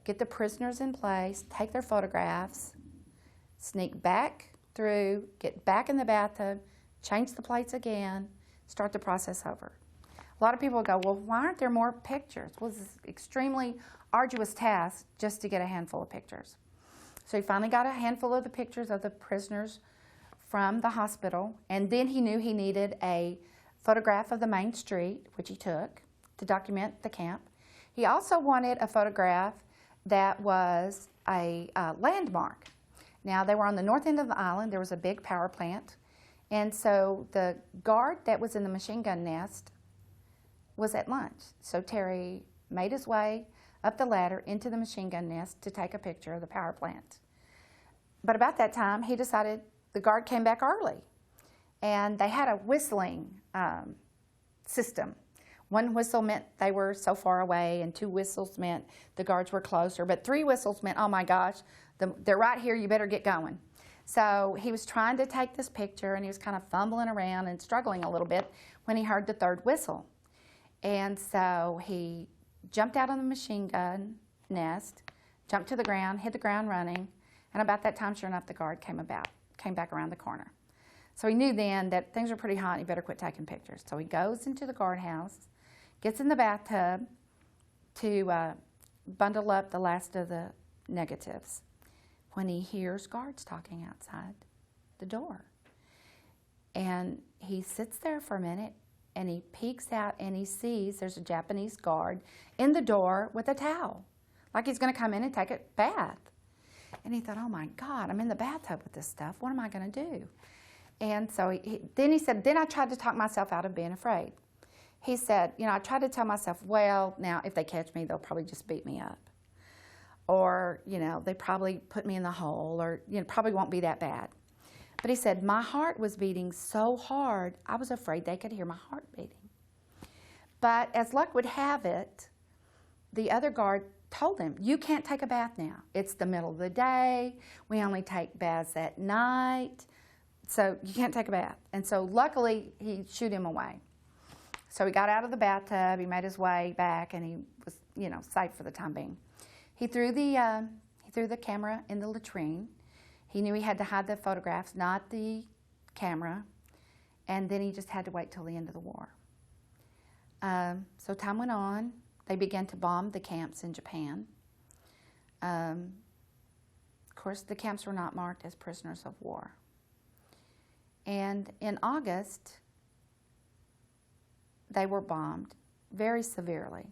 get the prisoners in place, take their photographs, sneak back through, get back in the bathtub, change the plates again, start the process over. A lot of people go, well, why aren't there more pictures? Well, it's an extremely arduous task just to get a handful of pictures. So he finally got a handful of the pictures of the prisoners from the hospital, and then he knew he needed a photograph of the main street, which he took to document the camp. He also wanted a photograph that was a landmark. Now, they were on the north end of the island. There was a big power plant. And so the guard that was in the machine gun nest was at lunch. So Terry made his way up the ladder into the machine gun nest to take a picture of the power plant. But about that time, he decided the guard came back early. And they had a whistling system. One whistle meant they were so far away, and 2 whistles meant the guards were closer. But 3 whistles meant, oh my gosh, they're right here, you better get going. So he was trying to take this picture, and he was kind of fumbling around and struggling a little bit when he heard the 3rd whistle. And so he jumped out of the machine gun nest, jumped to the ground, hit the ground running, and about that time, sure enough, the guard came back around the corner. So he knew then that things were pretty hot and he better quit taking pictures. So he goes into the guardhouse, gets in the bathtub to bundle up the last of the negatives when he hears guards talking outside the door. And he sits there for a minute and he peeks out and he sees there's a Japanese guard in the door with a towel, like he's going to come in and take a bath. And he thought, oh my God, I'm in the bathtub with this stuff. What am I going to do? And so then he said, then I tried to talk myself out of being afraid. He said, I tried to tell myself, well, now if they catch me, they'll probably just beat me up. Or, they probably put me in the hole, or, probably won't be that bad. But he said, my heart was beating so hard, I was afraid they could hear my heart beating. But as luck would have it, the other guard told him, you can't take a bath now. It's the middle of the day. We only take baths at night. So you can't take a bath. And so luckily, he shooed him away. So he got out of the bathtub, he made his way back, and he was, safe for the time being. He threw the camera in the latrine. He knew he had to hide the photographs, not the camera. And then he just had to wait till the end of the war. So time went on. They began to bomb the camps in Japan. Of course, the camps were not marked as prisoners of war. And in August, they were bombed very severely.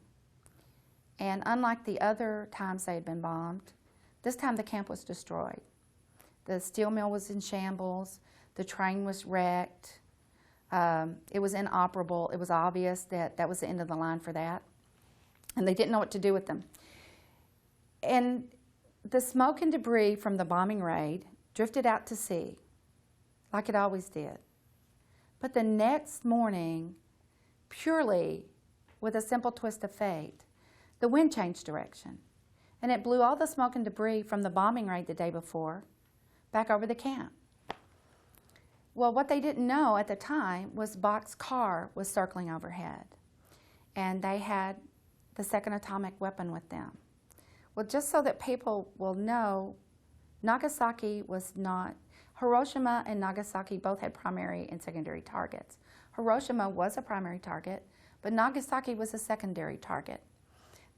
And unlike the other times they had been bombed, this time the camp was destroyed. The steel mill was in shambles. The train was wrecked. It was inoperable. It was obvious that that was the end of the line for that. And they didn't know what to do with them. And the smoke and debris from the bombing raid drifted out to sea, like it always did. But the next morning, purely with a simple twist of fate, the wind changed direction, and it blew all the smoke and debris from the bombing raid the day before back over the camp. Well, what they didn't know at the time was Bach's car was circling overhead, and they had the second atomic weapon with them. Well, just so that people will know, Nagasaki was not. Hiroshima and Nagasaki both had primary and secondary targets. Hiroshima was a primary target, but Nagasaki was a secondary target.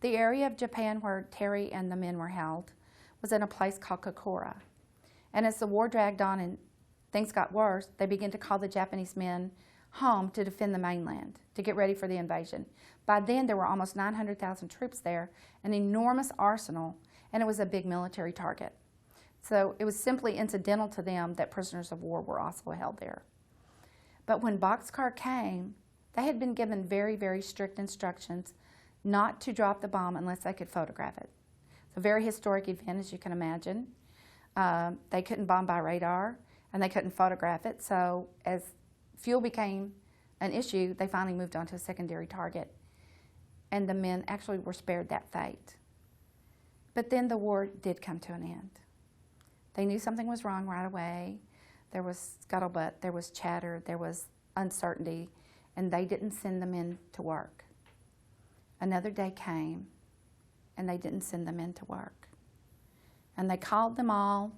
The area of Japan where Terry and the men were held was in a place called Kokura. And as the war dragged on and things got worse, they began to call the Japanese men home to defend the mainland, to get ready for the invasion. By then, there were almost 900,000 troops there, an enormous arsenal, and it was a big military target. So it was simply incidental to them that prisoners of war were also held there. But when Boxcar came, they had been given very, very strict instructions not to drop the bomb unless they could photograph it. It's a very historic event, as you can imagine. They couldn't bomb by radar, and they couldn't photograph it. So as fuel became an issue, they finally moved on to a secondary target. And the men actually were spared that fate. But then the war did come to an end. They knew something was wrong right away. There was scuttlebutt, there was chatter, there was uncertainty, and they didn't send the men to work. Another day came, and they didn't send the men to work. And they called them all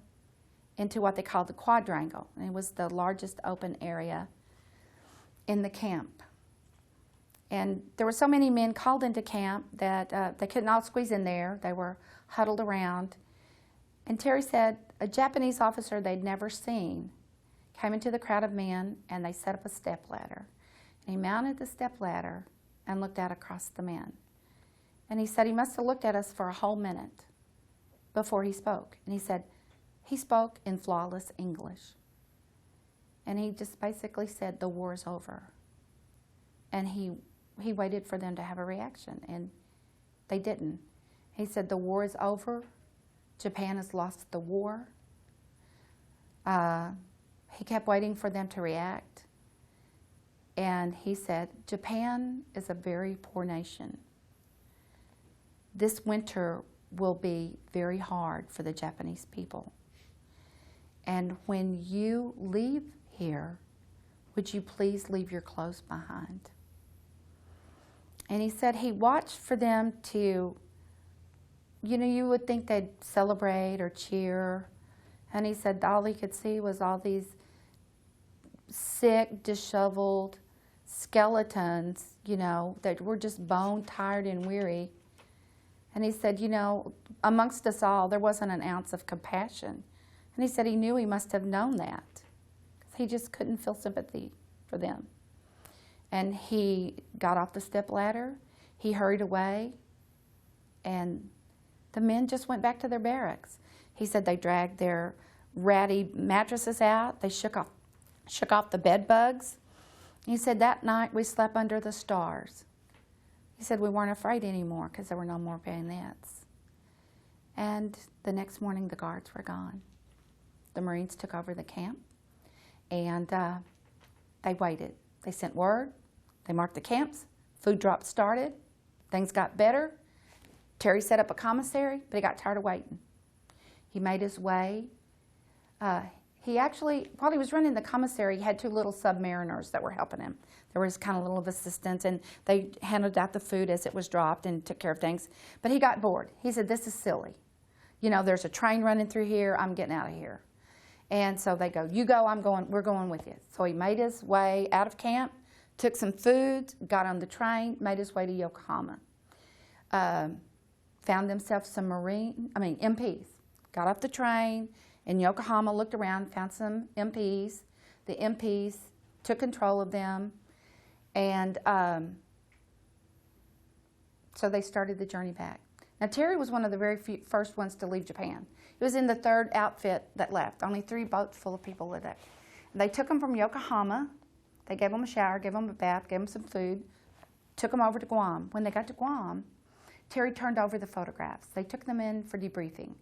into what they called the quadrangle. And it was the largest open area in the camp. And there were so many men called into camp that they couldn't all squeeze in there. They were huddled around. And Terry said a Japanese officer they'd never seen came into the crowd of men, and they set up a step ladder. And he mounted the step ladder and looked out across the men. And he said he must have looked at us for a whole minute. before he spoke. And he said, he spoke in flawless English. And he just basically said, the war is over. And he waited for them to have a reaction, and they didn't. He said, the war is over. Japan has lost the war. He kept waiting for them to react. And he said, Japan is a very poor nation. This winter will be very hard for the Japanese people. And when you leave here, would you please leave your clothes behind? And he said he watched for them to, you know, you would think they'd celebrate or cheer. And he said all he could see was all these sick, disheveled skeletons, you know, that were just bone tired and weary. And he said, you know, amongst us all, there wasn't an ounce of compassion. And he said he knew he must have known that. He just couldn't feel sympathy for them. And he got off the stepladder, he hurried away, and the men just went back to their barracks. He said they dragged their ratty mattresses out, they shook off the bed bugs. He said that night we slept under the stars. He said we weren't afraid anymore because there were no more bayonets. And the next morning the guards were gone. The Marines took over the camp, and they waited. They sent word, they marked the camps, food drops started, things got better. Terry set up a commissary, but he got tired of waiting. He made his way. He actually, while he was running the commissary, he had 2 little submariners that were helping him. There was kind of little assistants, and they handed out the food as it was dropped and took care of things. But he got bored. He said, this is silly. You know, there's a train running through here, I'm getting out of here. And so they go, you go, I'm going, we're going with you. So he made his way out of camp, took some food, got on the train, made his way to Yokohama. Found themselves some MPs. Got off the train in Yokohama, looked around, found some MPs. The MPs took control of them, and so they started the journey back. Now, Terry was one of the very first ones to leave Japan. He was in the 3rd outfit that left, only 3 boats full of people with it. They took him from Yokohama. They gave him a shower, gave him a bath, gave him some food, took him over to Guam. When they got to Guam, Terry turned over the photographs. They took them in for debriefing.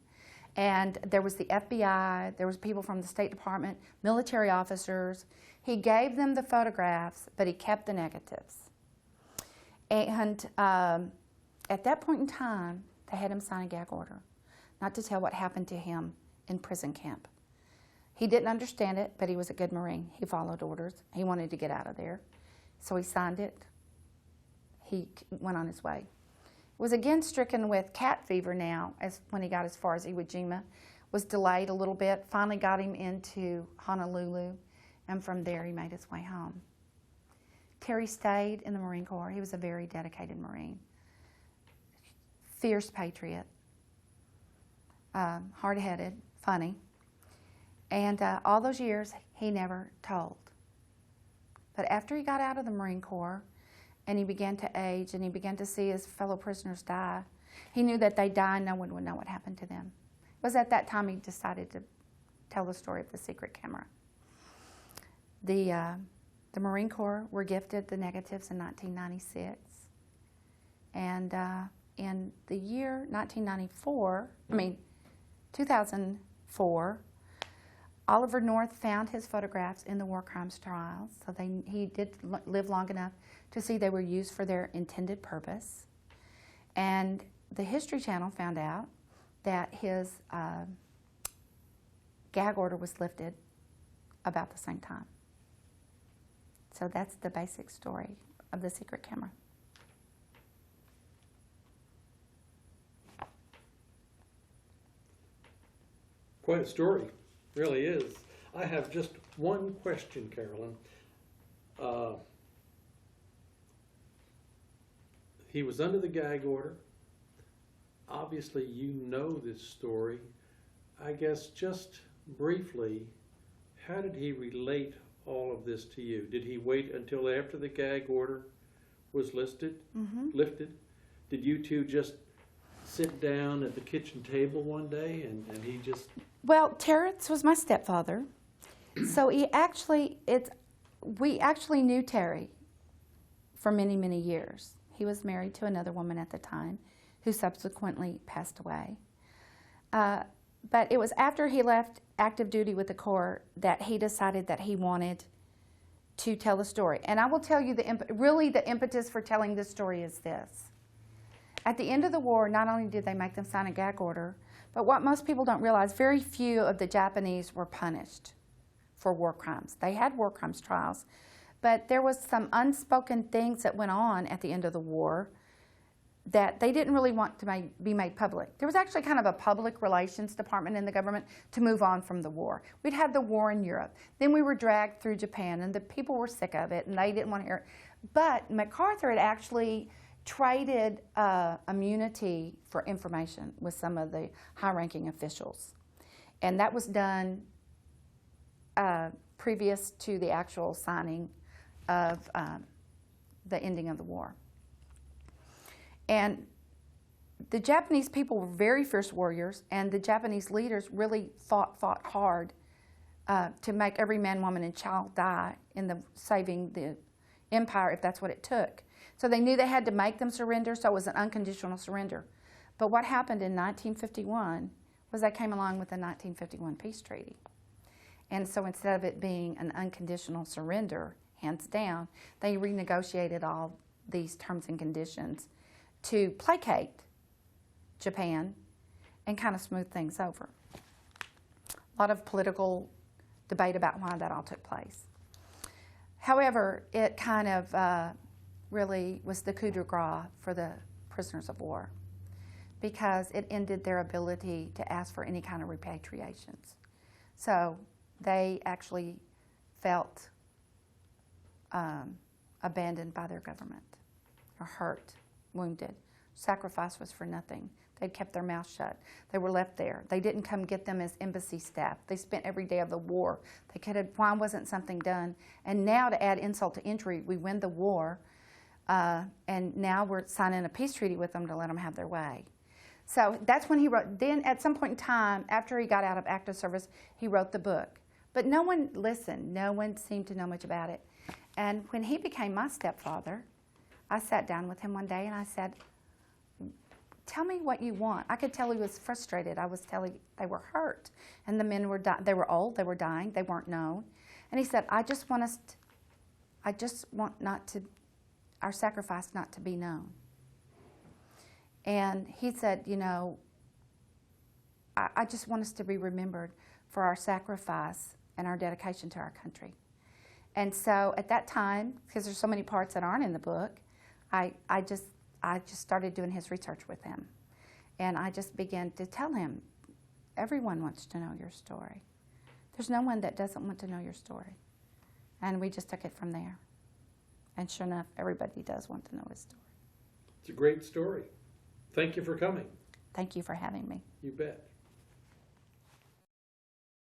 And there was the FBI, there was people from the State Department, military officers. He gave them the photographs, but he kept the negatives. And at that point in time, they had him sign a gag order, not to tell what happened to him in prison camp. He didn't understand it, but he was a good Marine. He followed orders. He wanted to get out of there. So he signed it. He went on his way. Was again stricken with cat fever now, as when he got as far as Iwo Jima. Was delayed a little bit, finally got him into Honolulu, and from there he made his way home. Terry stayed in the Marine Corps. He was a very dedicated Marine. Fierce patriot, hard-headed, funny. And all those years, he never told. But after he got out of the Marine Corps, and he began to age, and he began to see his fellow prisoners die, he knew that they died, no one would know what happened to them. It was at that time he decided to tell the story of the secret camera. The Marine Corps were gifted the negatives in 1996. And in the year 2004, Oliver North found his photographs in the war crimes trials, so he did live long enough to see they were used for their intended purpose. And the History Channel found out that his gag order was lifted about the same time. So that's the basic story of the secret camera. Quite a story, really is. I have just one question, Carolyn. He was under the gag order. Obviously, you know this story. I guess just briefly, how did he relate all of this to you? Did he wait until after the gag order was lifted? Did you two just sit down at the kitchen table one day and he just... Well, Terance was my stepfather, so we actually knew Terry for many, many years. He was married to another woman at the time who subsequently passed away. But it was after he left active duty with the Corps that he decided that he wanted to tell the story. And I will tell you, really the impetus for telling this story is this. At the end of the war, not only did they make them sign a gag order, but what most people don't realize, very few of the Japanese were punished for war crimes. They had war crimes trials, but there was some unspoken things that went on at the end of the war that they didn't really want to be made public. There was actually kind of a public relations department in the government to move on from the war. We'd had the war in Europe. Then we were dragged through Japan, and the people were sick of it, and they didn't want to hear it. But MacArthur had actually traded immunity for information with some of the high-ranking officials. And that was done previous to the actual signing of the ending of the war. And the Japanese people were very fierce warriors, and the Japanese leaders really fought hard to make every man, woman, and child die in saving the empire if that's what it took. So they knew they had to make them surrender, so it was an unconditional surrender. But what happened in 1951 was they came along with the 1951 peace treaty. And so instead of it being an unconditional surrender, hands down, they renegotiated all these terms and conditions to placate Japan and kind of smooth things over. A lot of political debate about why that all took place. However, it kind of really was the coup de grace for the prisoners of war, because it ended their ability to ask for any kind of repatriations. So they actually felt abandoned by their government, or hurt, wounded. Sacrifice was for nothing. They'd kept their mouth shut. They were left there. They didn't come get them as embassy staff. They spent every day of the war. They could have, why wasn't something done? And now, to add insult to injury, we win the war, and now we're signing a peace treaty with them to let them have their way. So that's when he wrote. Then at some point in time, after he got out of active service, he wrote the book. But no one listened. No one seemed to know much about it. And when he became my stepfather, I sat down with him one day and I said, tell me what you want. I could tell he was frustrated. I was telling they were hurt. And the men were they were old, they were dying, they weren't known. And he said, I just want our sacrifice not to be known. And he said, you know, I just want us to be remembered for our sacrifice and our dedication to our country. And so at that time, because there's so many parts that aren't in the book, I just started doing his research with him. And I just began to tell him, everyone wants to know your story. There's no one that doesn't want to know your story. And we just took it from there. And sure enough, everybody does want to know his story. It's a great story. Thank you for coming. Thank you for having me. You bet.